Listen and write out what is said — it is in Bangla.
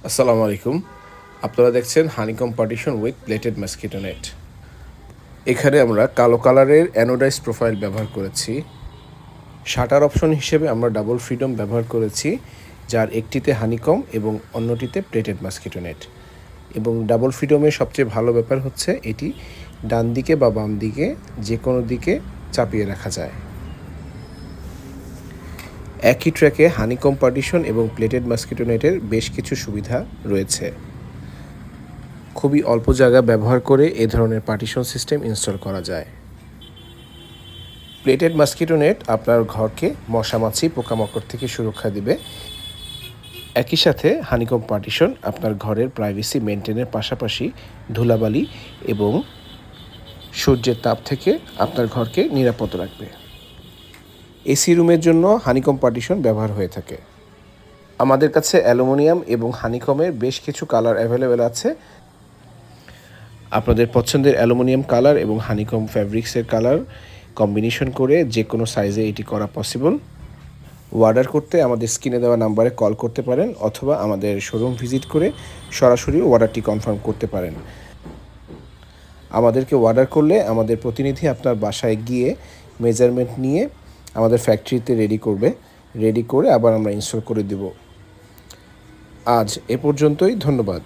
আসসালামু আলাইকুম। আপনারা দেখছেন honeycomb partition with plated mosquito net. এখানে আমরা কালো কালারের অ্যানোডাইজ প্রোফাইল ব্যবহার করেছি। শাটার অপশন হিসেবে আমরা ডাবল ফ্রিডম ব্যবহার করেছি, যার একটিতে হানিকম এবং অন্যটিতে প্লেটেড মসকিটো নেট। এবং ডাবল ফ্রিডমের সবচেয়ে ভালো ব্যাপার হচ্ছে এটি ডান দিকে বা বাম দিকে যে কোনো দিকে চাপিয়ে রাখা যায়। একই ট্র্যাকে হানিকম পার্টিশন এবং প্লেটেড মসকিটো নেটের বেশ কিছু সুবিধা রয়েছে। খুবই অল্প জায়গা ব্যবহার করে এ ধরনের পার্টিশন সিস্টেম ইনস্টল করা যায়। প্লেটেড মসকিটো নেট আপনার ঘরকে মশামাছি পোকামাকড় থেকে সুরক্ষা দিবে। একই সাথে হানিকম পার্টিশন আপনার ঘরের প্রাইভেসি মেনটেনের পাশাপাশি ধুলাবালি এবং সূর্যের তাপ থেকে আপনার ঘরকে নিরাপদ রাখবে। এসি রুমের জন্য হানিকম পার্টিশন ব্যবহার হয়ে থাকে। আমাদের কাছে অ্যালুমিনিয়াম এবং হানিকমের বেশ কিছু কালার অ্যাভেলেবেল আছে। আপনাদের পছন্দের অ্যালুমিনিয়াম কালার এবং হানিকম ফ্যাব্রিক্সের কালার কম্বিনেশন করে যে কোনো সাইজে এটি করা পসিবল। অর্ডার করতে আমাদের স্ক্রিনে দেওয়া নাম্বারে কল করতে পারেন অথবা আমাদের শোরুম ভিজিট করে সরাসরি অর্ডারটি কনফার্ম করতে পারেন। আমাদেরকে অর্ডার করলে আমাদের প্রতিনিধি আপনার বাসায় গিয়ে মেজারমেন্ট নিয়ে আমাদের ফ্যাক্টরিতে রেডি করে আবার আমরা ইনস্টল করে দেব। আজ এ পর্যন্তই, ধন্যবাদ।